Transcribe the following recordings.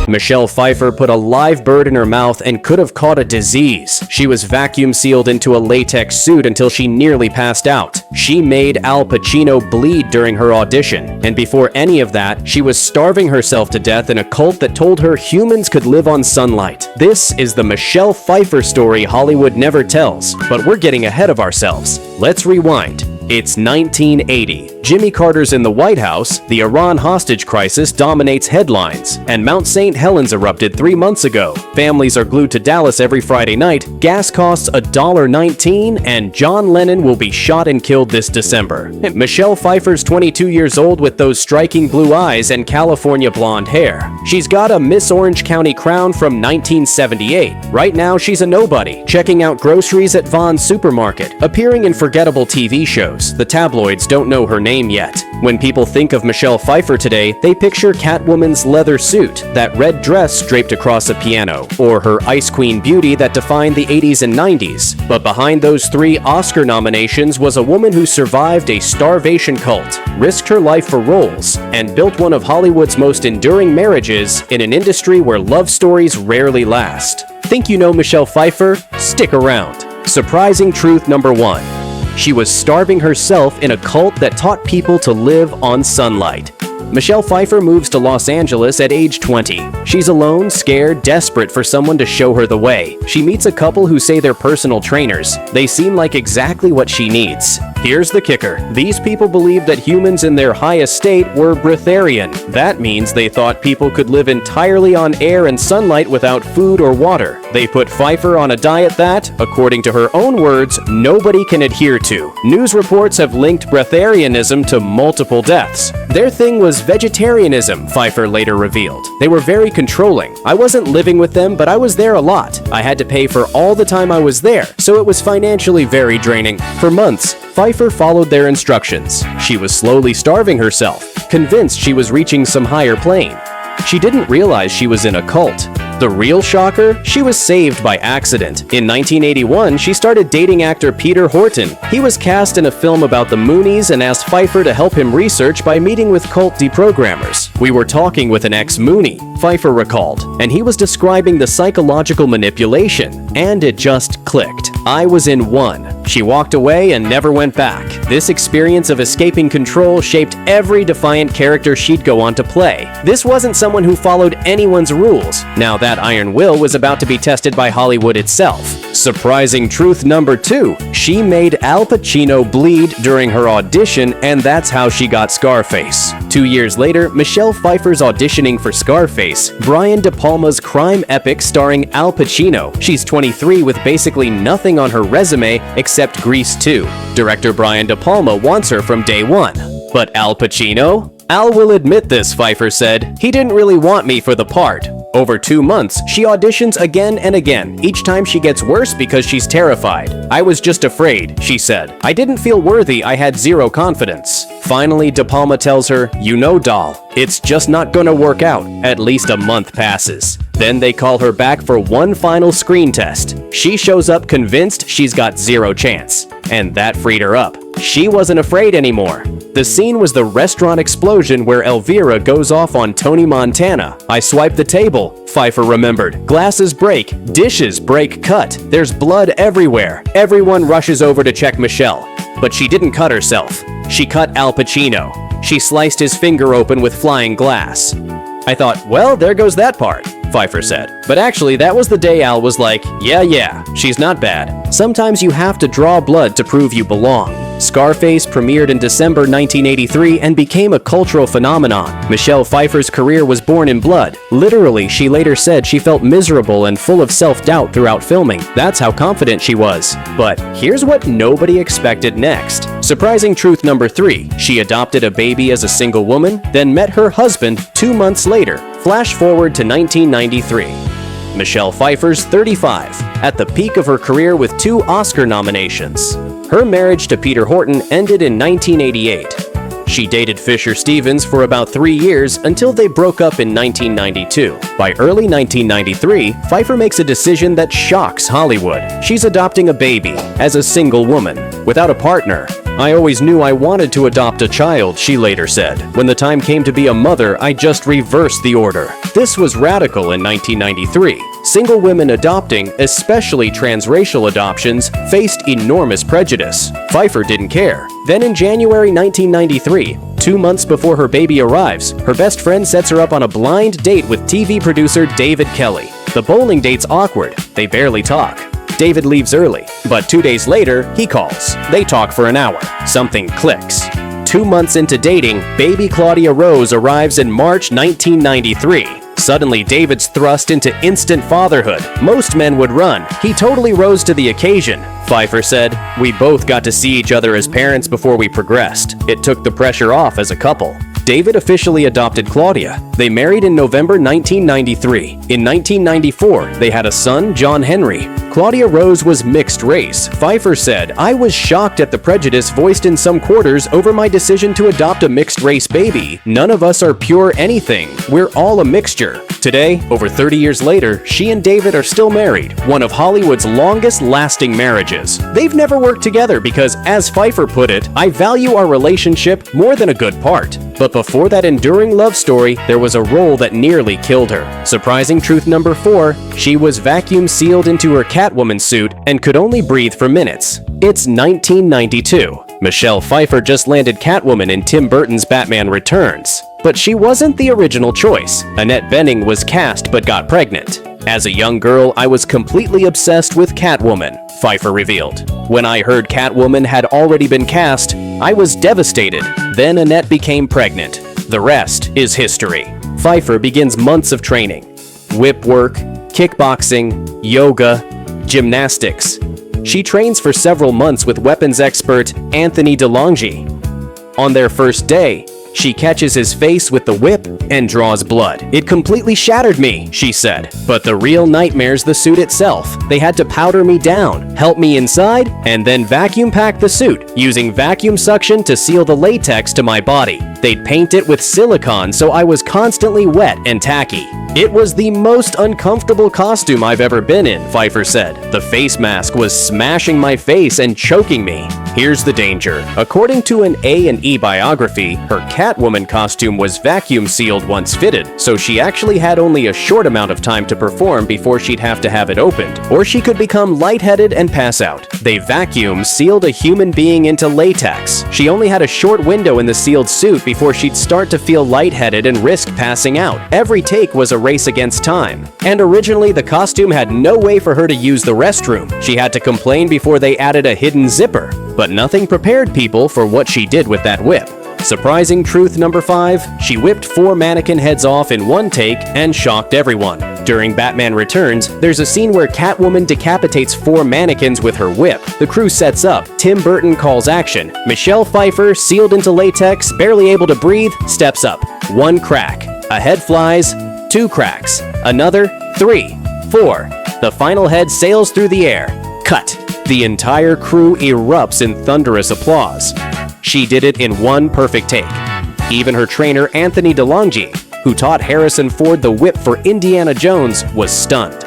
Michelle Pfeiffer put a live bird in her mouth and could have caught a disease. She was vacuum sealed into a latex suit until she nearly passed out. She made Al Pacino bleed during her audition, and before any of that, she was starving herself to death in a cult that told her humans could live on sunlight. This is the Michelle Pfeiffer story Hollywood never tells, but we're getting ahead of ourselves. Let's rewind. It's 1980. Jimmy Carter's in the White House, the Iran hostage crisis dominates headlines, and Mount St. Helens erupted 3 months ago. Families are glued to Dallas every Friday night, gas costs $1.19, and John Lennon will be shot and killed this December. Michelle Pfeiffer's 22 years old with those striking blue eyes and California blonde hair. She's got a Miss Orange County crown from 1978. Right now, she's a nobody, checking out groceries at Vaughn's supermarket, appearing in forgettable TV shows. The tabloids don't know her name yet. When people think of Michelle Pfeiffer today, they picture Catwoman's leather suit, that red dress draped across a piano, or her Ice Queen beauty that defined the 80s and 90s. But behind those 3 Oscar nominations was a woman who survived a starvation cult, risked her life for roles, and built one of Hollywood's most enduring marriages in an industry where love stories rarely last. Think you know Michelle Pfeiffer? Stick around. Surprising truth number 1. She was starving herself in a cult that taught people to live on sunlight. Michelle Pfeiffer moves to Los Angeles at age 20. She's alone, scared, desperate for someone to show her the way. She meets a couple who say they're personal trainers. They seem like exactly what she needs. Here's the kicker. These people believed that humans in their highest state were breatharian. That means they thought people could live entirely on air and sunlight without food or water. They put Pfeiffer on a diet that, according to her own words, nobody can adhere to. News reports have linked breatharianism to multiple deaths. Their thing was vegetarianism, Pfeiffer later revealed. They were very controlling. I wasn't living with them, but I was there a lot. I had to pay for all the time I was there, so it was financially very draining. For months, Pfeiffer followed their instructions. She was slowly starving herself, convinced she was reaching some higher plane. She didn't realize she was in a cult. The real shocker? She was saved by accident. In 1981, she started dating actor Peter Horton. He was cast in a film about the Moonies and asked Pfeiffer to help him research by meeting with cult deprogrammers. "We were talking with an ex-Moonie," Pfeiffer recalled, and he was describing the psychological manipulation, and it just clicked. "I was in one." She walked away and never went back. This experience of escaping control shaped every defiant character she'd go on to play. This wasn't someone who followed anyone's rules. Now that iron will was about to be tested by Hollywood itself. Surprising truth number 2. She made Al Pacino bleed during her audition, and that's how she got Scarface. 2 years later, Michelle Pfeiffer's auditioning for Scarface, Brian De Palma's crime epic starring Al Pacino. She's 23 with basically nothing on her resume except Grease 2. Director Brian De Palma wants her from day one. But Al Pacino? Al will admit this, Pfeiffer said. "He didn't really want me for the part." Over 2 months, she auditions again and again. Each time she gets worse because she's terrified. "I was just afraid," she said. "I didn't feel worthy. I had zero confidence." Finally, De Palma tells her, "You know, doll, it's just not gonna work out." At least a month passes. Then they call her back for one final screen test. She shows up convinced she's got zero chance. And that freed her up. She wasn't afraid anymore. The scene was the restaurant explosion where Elvira goes off on Tony Montana. "I swiped the table," Pfeiffer remembered. "Glasses break, dishes break cut. There's blood everywhere." Everyone rushes over to check Michelle. But she didn't cut herself. She cut Al Pacino. She sliced his finger open with flying glass. "I thought, well, there goes that part," Pfeiffer said. But actually, that was the day Al was like, yeah, she's not bad. Sometimes you have to draw blood to prove you belong. Scarface premiered in December 1983 and became a cultural phenomenon. Michelle Pfeiffer's career was born in blood. Literally, she later said she felt miserable and full of self-doubt throughout filming. That's how confident she was. But here's what nobody expected next. Surprising truth number 3. She adopted a baby as a single woman, then met her husband 2 months later. Flash forward to 1993. Michelle Pfeiffer's 35, at the peak of her career with 2 Oscar nominations. Her marriage to Peter Horton ended in 1988. She dated Fisher Stevens for about 3 years until they broke up in 1992. By early 1993, Pfeiffer makes a decision that shocks Hollywood. She's adopting a baby as a single woman, without a partner. I always knew I wanted to adopt a child, she later said. When the time came to be a mother, I just reversed the order. This was radical in 1993. Single women adopting, especially transracial adoptions, faced enormous prejudice. Pfeiffer didn't care. Then in January 1993, 2 months before her baby arrives, her best friend sets her up on a blind date with TV producer David Kelly. The bowling date's awkward. They barely talk. David leaves early, but 2 days later, he calls. They talk for an hour. Something clicks. 2 months into dating, baby Claudia Rose arrives in March 1993. Suddenly, David's thrust into instant fatherhood. Most men would run. He totally rose to the occasion. Pfeiffer said, "We both got to see each other as parents before we progressed. It took the pressure off as a couple." David officially adopted Claudia. They married in November 1993. In 1994, they had a son, John Henry. Claudia Rose was mixed race. Pfeiffer said, "I was shocked at the prejudice voiced in some quarters over my decision to adopt a mixed race baby. None of us are pure anything. We're all a mixture." Today, over 30 years later, she and David are still married, one of Hollywood's longest-lasting marriages. They've never worked together because, as Pfeiffer put it, "I value our relationship more than a good part." But before that enduring love story, there was a role that nearly killed her. Surprising truth number 4, she was vacuum sealed into her Catwoman suit and could only breathe for minutes. It's 1992. Michelle Pfeiffer just landed Catwoman in Tim Burton's Batman Returns. But she wasn't the original choice. Annette Bening was cast but got pregnant. "As a young girl, I was completely obsessed with Catwoman," Pfeiffer revealed. "When I heard Catwoman had already been cast, I was devastated. Then Annette became pregnant. The rest is history." Pfeiffer begins months of training. Whip work, kickboxing, yoga, gymnastics. She trains for several months with weapons expert Anthony DeLonghi. On their first day, she catches his face with the whip and draws blood. "It completely shattered me," she said. "But the real nightmare's the suit itself. They had to powder me down, help me inside, and then vacuum pack the suit, using vacuum suction to seal the latex to my body. They'd paint it with silicone, so I was constantly wet and tacky. It was the most uncomfortable costume I've ever been in," Pfeiffer said. "The face mask was smashing my face and choking me." Here's the danger. According to an A&E biography, her Catwoman costume was vacuum sealed once fitted, so she actually had only a short amount of time to perform before she'd have to have it opened, or she could become lightheaded and pass out. They vacuum sealed a human being into latex. She only had a short window in the sealed suit before she'd start to feel lightheaded and risk passing out. Every take was a race against time. And originally, the costume had no way for her to use the restroom. She had to complain before they added a hidden zipper. But nothing prepared people for what she did with that whip. Surprising truth number 5, she whipped 4 mannequin heads off in one take and shocked everyone. During Batman Returns, there's a scene where Catwoman decapitates 4 mannequins with her whip. The crew sets up. Tim Burton calls action. Michelle Pfeiffer, sealed into latex, barely able to breathe, steps up. 1 crack. A head flies. 2 cracks. Another. 3. 4. The final head sails through the air. Cut. The entire crew erupts in thunderous applause. She did it in 1 perfect take. Even her trainer Anthony DeLonghi, who taught Harrison Ford the whip for Indiana Jones, was stunned.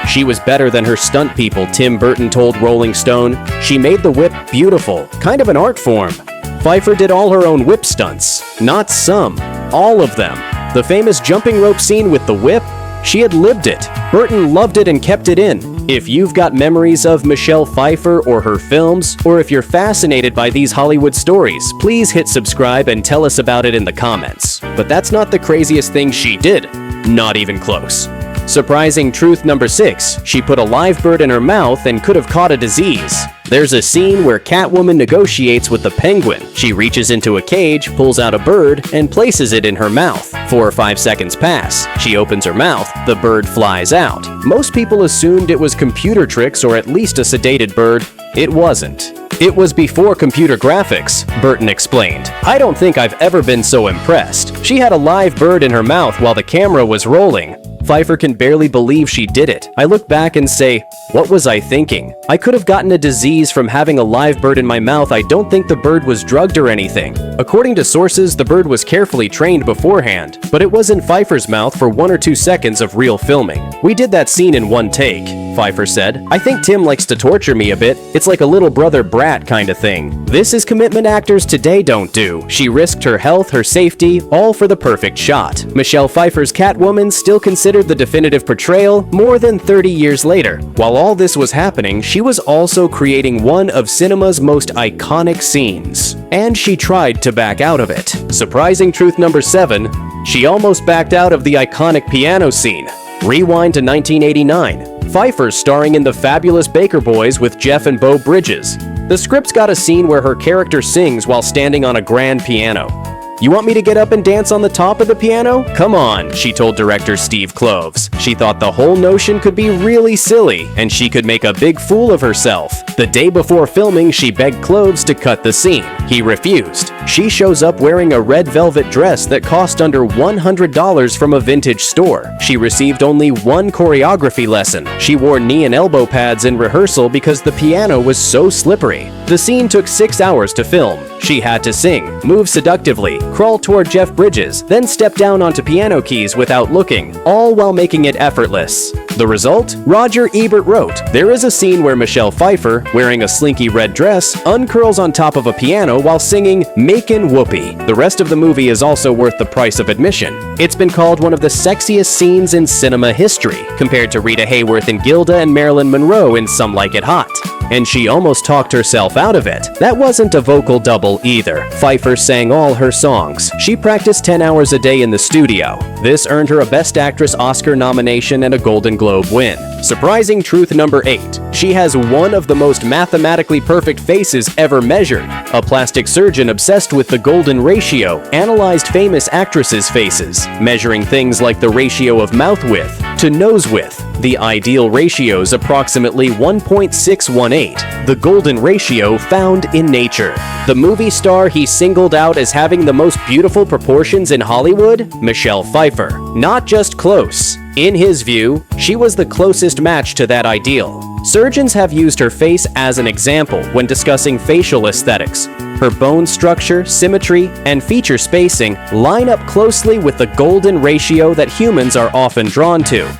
She was better than her stunt people, Tim Burton told Rolling Stone. She made the whip beautiful, kind of an art form. Pfeiffer did all her own whip stunts. Not some, all of them. The famous jumping rope scene with the whip, she had lived it. Burton loved it and kept it in. If you've got memories of Michelle Pfeiffer or her films, or if you're fascinated by these Hollywood stories, please hit subscribe and tell us about it in the comments. But that's not the craziest thing she did. Not even close. Surprising truth number 6, she put a live bird in her mouth and could have caught a disease. There's a scene where Catwoman negotiates with the Penguin. She reaches into a cage, pulls out a bird, and places it in her mouth. 4 or 5 seconds pass. She opens her mouth, the bird flies out. Most people assumed it was computer tricks or at least a sedated bird. It wasn't. It was before computer graphics, Burton explained. "I don't think I've ever been so impressed. She had a live bird in her mouth while the camera was rolling." Pfeiffer can barely believe she did it. I look back and say, what was I thinking? I could have gotten a disease from having a live bird in my mouth. I don't think the bird was drugged or anything. According to sources, the bird was carefully trained beforehand, but it was in Pfeiffer's mouth for 1 or 2 seconds of real filming. We did that scene in one take, Pfeiffer said. I think Tim likes to torture me a bit. It's like a little brother brat kind of thing. This is commitment actors today don't do. She risked her health, her safety, all for the perfect shot. Michelle Pfeiffer's Catwoman still considered the definitive portrayal more than 30 years later. While all this was happening, she was also creating one of cinema's most iconic scenes. And she tried to back out of it. Surprising truth number 7, she almost backed out of the iconic piano scene. Rewind to 1989. Pfeiffer starring in The Fabulous Baker Boys with Jeff and Beau Bridges. The script's got a scene where her character sings while standing on a grand piano. You want me to get up and dance on the top of the piano? Come on, she told director Steve Kloves. She thought the whole notion could be really silly, and she could make a big fool of herself. The day before filming, she begged Kloves to cut the scene. He refused. She shows up wearing a red velvet dress that cost under $100 from a vintage store. She received only 1 choreography lesson. She wore knee and elbow pads in rehearsal because the piano was so slippery. The scene took 6 hours to film. She had to sing, move seductively, crawl toward Jeff Bridges, then step down onto piano keys without looking, all while making it effortless. The result? Roger Ebert wrote, there is a scene where Michelle Pfeiffer, wearing a slinky red dress, uncurls on top of a piano while singing Makin' Whoopee. The rest of the movie is also worth the price of admission. It's been called one of the sexiest scenes in cinema history, compared to Rita Hayworth in Gilda and Marilyn Monroe in Some Like It Hot. And she almost talked herself out of it. That wasn't a vocal double either. Pfeiffer sang all her songs. She practiced 10 hours a day in the studio. This earned her a Best Actress Oscar nomination and a Golden Globe win. Surprising truth number 8. She has one of the most mathematically perfect faces ever measured. A plastic surgeon obsessed with the golden ratio analyzed famous actresses' faces, measuring things like the ratio of mouth width to nose width. The ideal ratio is approximately 1.618, the golden ratio found in nature. The movie star he singled out as having the most beautiful proportions in Hollywood? Michelle Pfeiffer. Not just close. In his view, she was the closest match to that ideal. Surgeons have used her face as an example when discussing facial aesthetics. Her bone structure, symmetry, and feature spacing line up closely with the golden ratio that humans are often drawn to.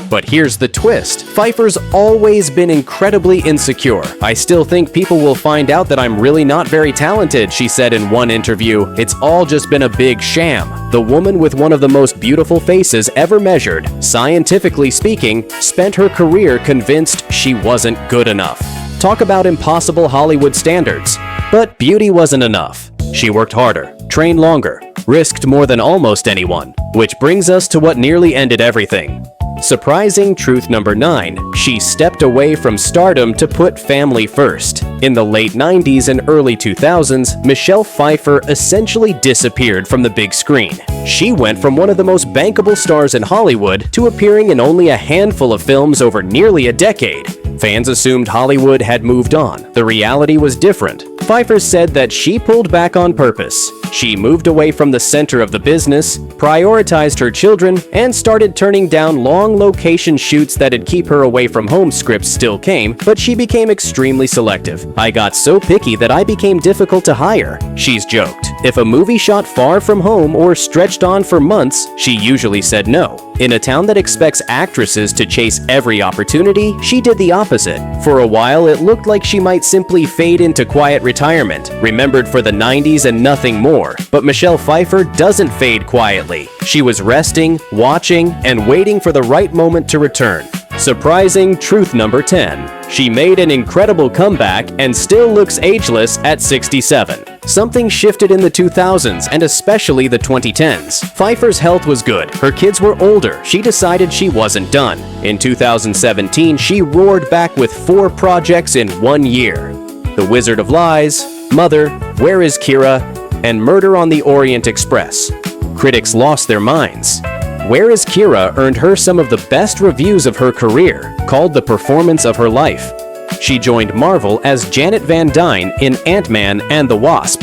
But here's the twist. Pfeiffer's always been incredibly insecure. I still think people will find out that I'm really not very talented, she said in one interview. It's all just been a big sham. The woman with one of the most beautiful faces ever measured, scientifically speaking, spent her career convinced she wasn't good enough. Talk about impossible Hollywood standards. But beauty wasn't enough. She worked harder, trained longer, risked more than almost anyone. Which brings us to what nearly ended everything. Surprising truth number 9, she stepped away from stardom to put family first. In the late 90s and early 2000s, Michelle Pfeiffer essentially disappeared from the big screen. She went from one of the most bankable stars in Hollywood to appearing in only a handful of films over nearly a decade. Fans assumed Hollywood had moved on. The reality was different. Pfeiffer said that she pulled back on purpose. She moved away from the center of the business, prioritized her children, and started turning down long location shoots that'd keep her away from home. Scripts still came, but she became extremely selective. I got so picky that I became difficult to hire, she's joked. If a movie shot far from home or stretched on for months, she usually said no. In a town that expects actresses to chase every opportunity, she did the opposite. For a while, it looked like she might simply fade into quiet retirement, remembered for the 90s and nothing more. But Michelle Pfeiffer doesn't fade quietly. She was resting, watching, and waiting for the right moment to return. Surprising truth number 10. She made an incredible comeback and still looks ageless at 67. Something shifted in the 2000s and especially the 2010s. Pfeiffer's health was good. Her kids were older. She decided she wasn't done. In 2017, she roared back with 4 projects in 1 year. The Wizard of Lies, Mother, Where is Kira, and Murder on the Orient Express. Critics lost their minds. Where is Kira earned her some of the best reviews of her career, called the performance of her life. She joined Marvel as Janet Van Dyne in Ant-Man and the Wasp.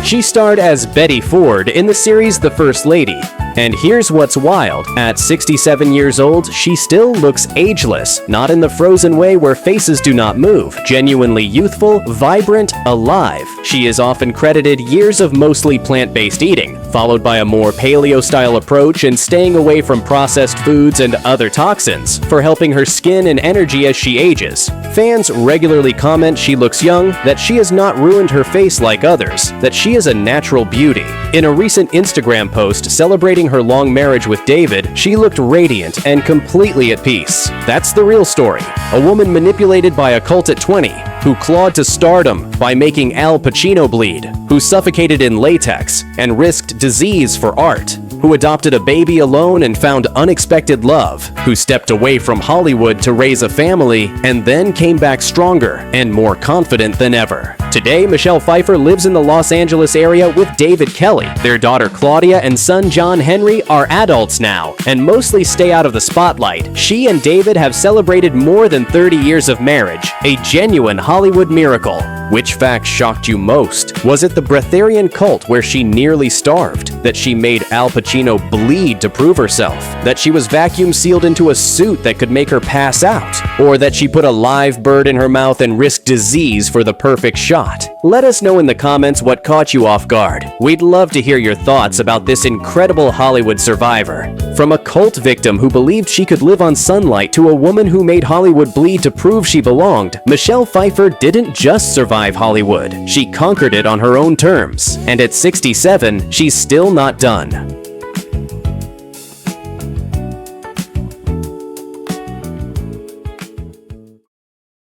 She starred as Betty Ford in the series The First Lady. And here's what's wild. At 67 years old, she still looks ageless, not in the Frozen way where faces do not move, genuinely youthful, vibrant, alive. She is often credited years of mostly plant-based eating, followed by a more paleo-style approach and staying away from processed foods and other toxins, for helping her skin and energy as she ages. Fans regularly comment she looks young, that she has not ruined her face like others, that she is a natural beauty. In a recent Instagram post celebrating her long marriage with David, she looked radiant and completely at peace. That's the real story. A woman manipulated by a cult at 20, who clawed to stardom by making Al Pacino bleed, who suffocated in latex and risked disease for art, who adopted a baby alone and found unexpected love, who stepped away from Hollywood to raise a family and then came back stronger and more confident than ever. Today, Michelle Pfeiffer lives in the Los Angeles area with David Kelly. Their daughter Claudia and son John Henry are adults now and mostly stay out of the spotlight. She and David have celebrated more than 30 years of marriage, a genuine Hollywood miracle. Which fact shocked you most? Was it the breatharian cult where she nearly starved? That she made Al Pacino bleed to prove herself? That she was vacuum sealed into a suit that could make her pass out? Or that she put a live bird in her mouth and risked disease for the perfect shot? Let us know in the comments what caught you off guard. We'd love to hear your thoughts about this incredible Hollywood survivor. From a cult victim who believed she could live on sunlight to a woman who made Hollywood bleed to prove she belonged, Michelle Pfeiffer didn't just survive Hollywood. She conquered it on her own terms. And at 67, she's still not done.